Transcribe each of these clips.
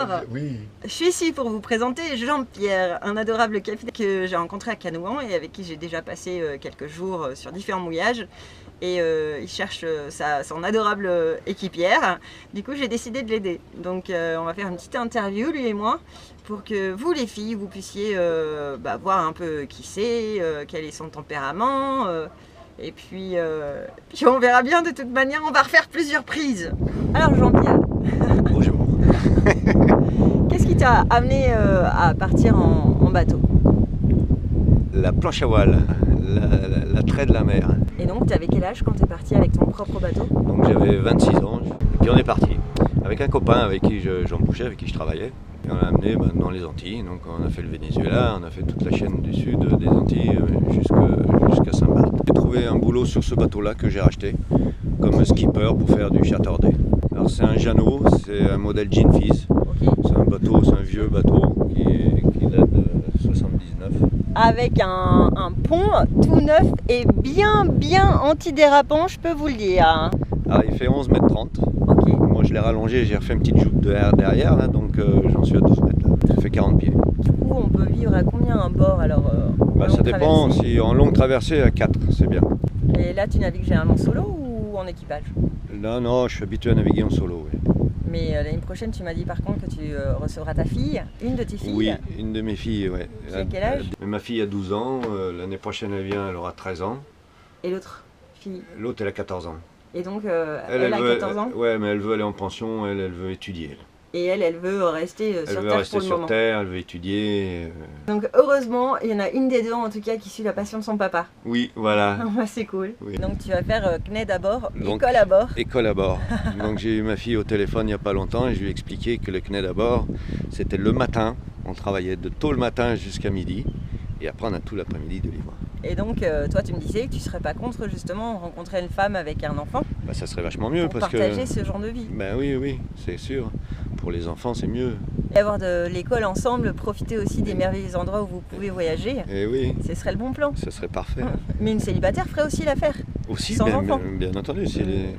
Alors, Oui. je suis ici pour vous présenter Jean-Pierre, un adorable capitaine que j'ai rencontré à Canouan et avec qui j'ai déjà passé quelques jours sur différents mouillages. Et il cherche son adorable équipière. Du coup, j'ai décidé de l'aider. Donc, on va faire une petite interview, lui et moi, pour que vous, les filles, vous puissiez voir un peu qui c'est, quel est son tempérament. Et puis on verra bien. De toute manière, on va refaire plusieurs prises. Alors, Jean-Pierre. Bonjour. Qu'est-ce qui t'a amené à partir en bateau? La planche à voile, l'attrait de la mer. Et donc, tu avais quel âge quand tu es parti avec ton propre bateau? Donc j'avais 26 ans, et puis on est parti. Avec un copain avec qui j'embauchais, avec qui je travaillais. Et on l'a amené dans les Antilles. Donc on a fait le Venezuela, on a fait toute la chaîne du sud des Antilles jusqu'à Saint-Barth. J'ai trouvé un boulot sur ce bateau-là que j'ai racheté comme skipper pour faire du charter day. Alors c'est un Jeannot, c'est un modèle Gene Fizz. Okay. C'est un vieux bateau qui date de 79. Avec un pont tout neuf et bien antidérapant, je peux vous le dire. Alors il fait 11,30 m. Okay. Moi je l'ai rallongé, j'ai refait une petite jupe derrière, là, donc j'en suis à 12 mètres. Là. Ça fait 40 pieds. Du coup, on peut vivre à combien à bord alors Ça dépend, si en longue traversée à 4, c'est bien. Et là, tu navigues généralement solo ou en équipage? Non, je suis habitué à naviguer en solo. Oui. Mais l'année prochaine, tu m'as dit par contre que tu recevras ta fille, une de tes filles. Oui, une de mes filles, ouais. Qui a quel âge? Ma fille a 12 ans, l'année prochaine elle vient, elle aura 13 ans. Et l'autre fille? L'autre elle a 14 ans. Et donc elle a 14 ans? Ouais, mais elle veut aller en pension, elle veut étudier. Et elle veut rester sur Terre pour le moment. Elle veut étudier. Donc heureusement, il y en a une des deux en tout cas qui suit la passion de son papa. Oui, voilà. C'est cool. Oui. Donc tu vas faire CNED à bord, école à bord. École à bord. Donc j'ai eu ma fille au téléphone il n'y a pas longtemps et je lui ai expliqué que le CNED à bord, c'était le matin. On travaillait de tôt le matin jusqu'à midi. Et après on a tout l'après-midi de libre. Et donc toi tu me disais que tu serais pas contre justement rencontrer une femme avec un enfant? Ça serait vachement mieux pour parce partager ce genre de vie. Oui, c'est sûr. Pour les enfants c'est mieux. Et avoir de l'école ensemble, profiter aussi des merveilleux endroits où vous pouvez voyager. Et oui. Ce serait le bon plan. Ce serait parfait. Mais une célibataire ferait aussi l'affaire. Aussi, sans enfant. Bien entendu.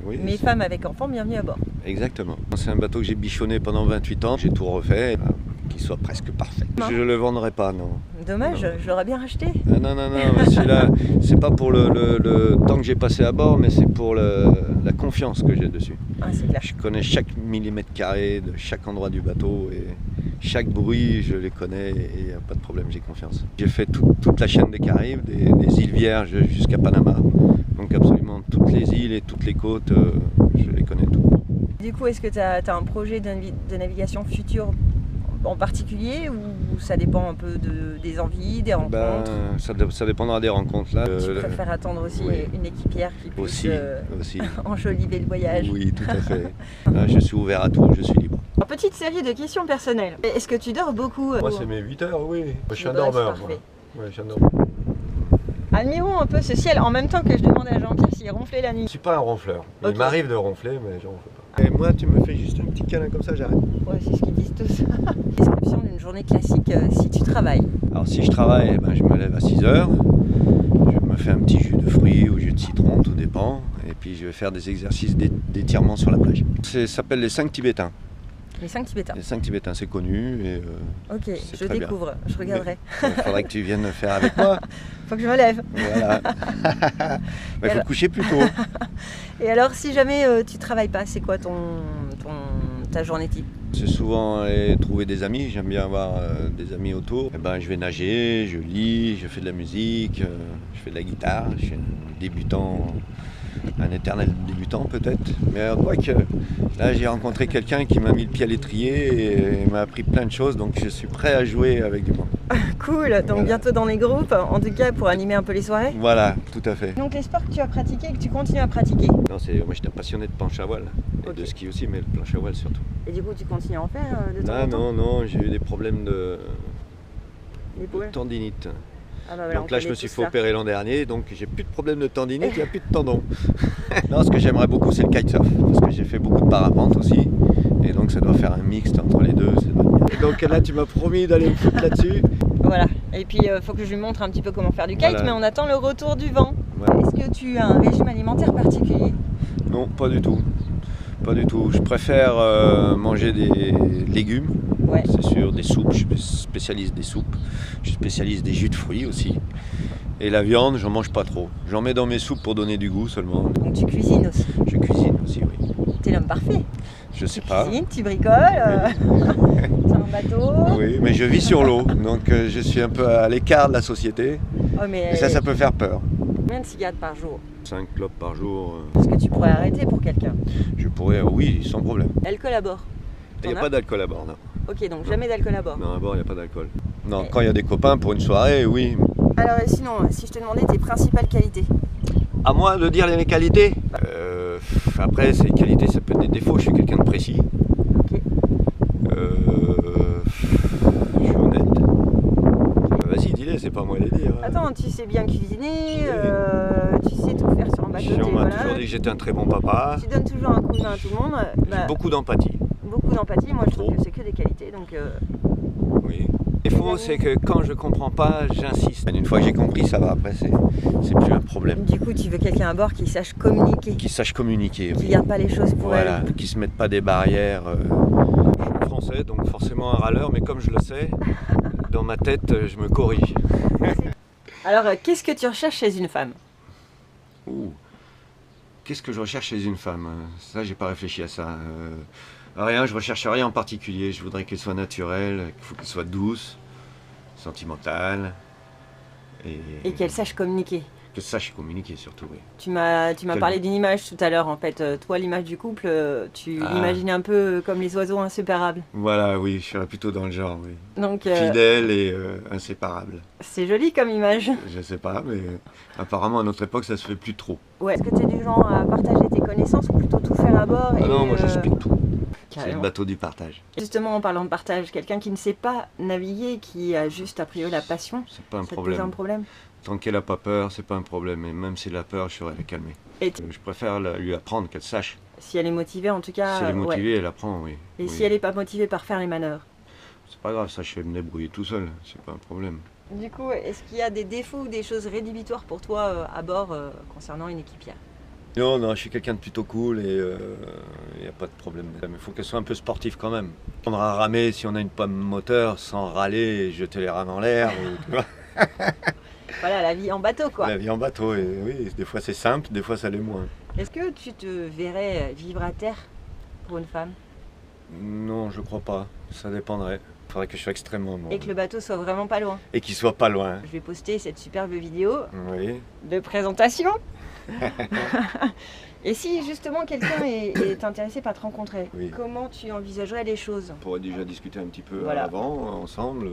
Oui, mais femme avec enfant, bienvenue à bord. Exactement. C'est un bateau que j'ai bichonné pendant 28 ans. J'ai tout refait, qu'il soit presque parfait. Je ne le vendrai pas, non. Dommage, non. je l'aurais bien racheté. Non, celui-là, c'est pas pour le temps que j'ai passé à bord, mais c'est pour la confiance que j'ai dessus. C'est clair. Je connais chaque millimètre carré de chaque endroit du bateau et chaque bruit, je les connais et il n'y a pas de problème, j'ai confiance. J'ai fait toute la chaîne des Caraïbes, des îles Vierges jusqu'à Panama. Donc absolument toutes les îles et toutes les côtes, je les connais toutes. Du coup, est-ce que tu as un projet de navigation future en particulier ou ça dépend un peu des envies, des rencontres? Ça dépendra des rencontres là. Tu préfères attendre aussi une équipière qui puisse aussi. enjoliver le voyage? Oui, tout à fait. Là, je suis ouvert à tout, je suis libre. Petite série de questions personnelles. Est-ce que tu dors beaucoup? Moi c'est mes 8 heures, oui. Je suis un dormeur. Je suis un dormeur. Admirons un peu ce ciel en même temps que je demandais à Jean-Pierre s'il ronflait la nuit. Je suis pas un ronfleur. Okay. Il m'arrive de ronfler, mais je ronfle pas. Et moi, tu me fais juste un petit câlin comme ça, j'arrête. Ouais, c'est ce qu'ils disent tous. Description d'une journée classique si tu travailles. Alors si je travaille, je me lève à 6 heures. Je me fais un petit jus de fruits ou jus de citron, tout dépend. Et puis je vais faire des exercices d'étirement sur la plage. Ça s'appelle les 5 Tibétains. Les 5 Tibétains. Les 5 Tibétains, c'est connu. Et, ok, je découvre, je regarderai. Il faudrait que tu viennes le faire avec moi. Faut que je me lève. Voilà. Il faut te coucher plus tôt. Et alors, si jamais tu travailles pas, c'est quoi ta journée type? C'est souvent aller trouver des amis. J'aime bien avoir des amis autour. Je vais nager, je lis, je fais de la musique, je fais de la guitare. Je suis un débutant. Un éternel débutant peut-être, mais quoique là j'ai rencontré quelqu'un qui m'a mis le pied à l'étrier et m'a appris plein de choses, donc je suis prêt à jouer avec du monde. Cool, donc voilà. Bientôt dans les groupes, en tout cas pour animer un peu les soirées. Voilà, tout à fait. Donc les sports que tu as pratiqués et que tu continues à pratiquer? Non, moi j'étais un passionné de planche à voile, et de ski aussi, mais de planche à voile surtout. Et du coup tu continues à en faire de temps en temps? Non, j'ai eu des problèmes de tendinite. Donc là je me suis fait opérer l'an dernier, donc j'ai plus de problème de tendinite, il n'y a plus de tendons. Non, ce que j'aimerais beaucoup c'est le kitesurf, parce que j'ai fait beaucoup de parapente aussi, et donc ça doit faire un mixte entre les deux. Et donc là tu m'as promis d'aller me foutre là-dessus. Voilà, et puis il faut que je lui montre un petit peu comment faire du kite, mais on attend le retour du vent. Est-ce que tu as un régime alimentaire particulier? Non, pas du tout. pas du tout. Je préfère manger des légumes, Ouais. c'est sûr, des soupes, je suis spécialiste des soupes. Je suis spécialiste des jus de fruits aussi. Et la viande, j'en mange pas trop. J'en mets dans mes soupes pour donner du goût seulement. Donc tu cuisines aussi. Je cuisine aussi, oui. T'es l'homme parfait. Je sais Tu pas. cuisines, tu bricoles, t'as un bateau. Oui, mais je vis sur l'eau, donc je suis un peu à l'écart de la société. Oh, mais Et ça peut faire peur. combien de cigarettes par jour? 5 clopes par jour, Est-ce que tu pourrais arrêter pour quelqu'un? je pourrais, oui, sans problème. Alcool à bord? Il n'y a T'en as pas d'alcool à bord, non. Ok, donc jamais d'alcool à bord. Non, à bord, il n'y a pas d'alcool. Non, Et- quand il y a des copains pour une soirée, oui. Alors sinon, si je te demandais tes principales qualités? À moi de dire mes qualités. Après, ces qualités, ça peut être des défauts. Je suis quelqu'un de précis. Ok. Je suis honnête. Vas-y, dis-les, c'est pas à moi de les dire. Attends, tu sais bien cuisiner, tu sais tout faire sur un bateau. On m'a voilà. toujours dit que j'étais un très bon papa. Tu donnes toujours un coup de main à tout le monde. J'ai beaucoup d'empathie. Beaucoup d'empathie, moi je trouve Trop. que c'est que des qualités, donc Oui. Le défaut, c'est que quand je comprends pas, j'insiste. Une fois que j'ai compris, ça va. Après, c'est plus un problème. du coup tu veux quelqu'un à bord qui sache communiquer, Qui sache communiquer. qui Oui. garde pas les choses pour Voilà, elle. qui se mettent pas des barrières. Je suis français, donc forcément un râleur, mais comme je le sais, dans ma tête, je me corrige. Alors qu'est-ce que tu recherches chez une femme? Ouh. Qu'est-ce que je recherche chez une femme? Ça, j'ai pas réfléchi à ça. Rien, je recherche rien en particulier. Je voudrais qu'elle soit naturelle, qu'il faut qu'elle soit douce, sentimentale Et qu'elle sache communiquer. que sache communiquer surtout. Oui. Tu m'as Quelle- parlé d'une image tout à l'heure en fait. Toi l'image du couple, tu Ah. l'imagines un peu comme les oiseaux inséparables. Voilà, oui, je serais plutôt dans le genre, oui. Donc Fidèle et inséparable. c'est joli comme image. Je sais pas, mais apparemment à notre époque, ça se fait plus trop. Ouais. Est-ce que tu es du genre à partager tes connaissances ou plutôt tout faire à bord? Ah non, moi j'explique tout. C'est le Carrément. bateau du partage. Justement, en parlant de partage, quelqu'un qui ne sait pas naviguer, qui a juste a priori la passion, C'est pas un ça te pose un problème. problème. Tant qu'elle a pas peur, c'est pas un problème. Et même s'il a peur, je saurais la calmer. Et Je préfère lui apprendre qu'elle sache. si elle est motivée, en tout cas. Si elle est ouais. motivée, elle apprend, oui. Et Oui. si elle n'est pas motivée par faire les manœuvres? C'est pas grave, ça je sais me débrouiller tout seul, c'est pas un problème. Du coup, est-ce qu'il y a des défauts ou des choses rédhibitoires pour toi à bord concernant une équipière? Non, non, je suis quelqu'un de plutôt cool et il n'y a pas de problème. Mais il faut qu'elle soit un peu sportive quand même. On va ramer si on a une pomme moteur sans râler et jeter les rames en l'air. Tu vois, Voilà, la vie en bateau quoi. la vie en bateau, et oui, des fois c'est simple, des fois ça l'est moins. Est-ce que tu te verrais vivre à terre pour une femme? Non, je crois pas, ça dépendrait. Il faudrait que je sois extrêmement bon. Et que le bateau soit vraiment pas loin? Et qu'il soit pas loin. Je vais poster cette superbe vidéo Oui. de présentation. Et si justement quelqu'un est intéressé par te rencontrer, Oui. comment tu envisagerais les choses? On pourrait déjà discuter un petit peu Voilà. avant, ensemble,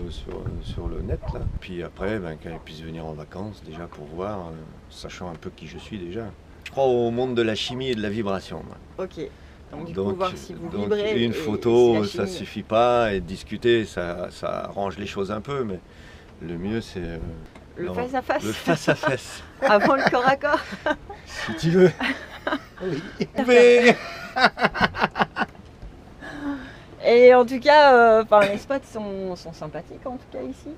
sur le net. Là. Puis après, qu'elle puisse venir en vacances déjà pour voir, sachant un peu qui je suis déjà. Je crois au monde de la chimie et de la vibration. Moi. Ok. Donc du coup, voir si vous donc, vibrez. une et photo, si ça la chimie- suffit pas. Et discuter, ça arrange les choses un peu. Mais le mieux, c'est Le non, face à face. le face à face. Avant le corps à corps. Si tu veux. Oui. Mais... Et en tout cas, les spots sont sympathiques en tout cas ici.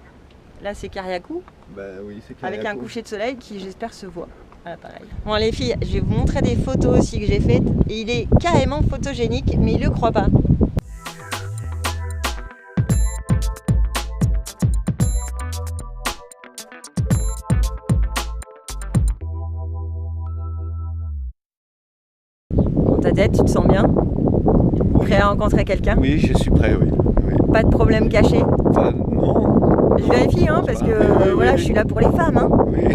Là c'est Kariakou, Bah oui, c'est avec un Kariakou. coucher de soleil qui j'espère se voit à l'appareil. Bon les filles, je vais vous montrer des photos aussi que j'ai faites. Et il est carrément photogénique, mais il le croit pas. Dans ta tête, tu te sens bien? Prêt à rencontrer quelqu'un? Oui, je suis prêt, oui. Oui. Pas de problème caché? Enfin, non. Je vérifie, hein, parce que Oui, oui, voilà, oui. je suis là pour les femmes. Hein. Oui.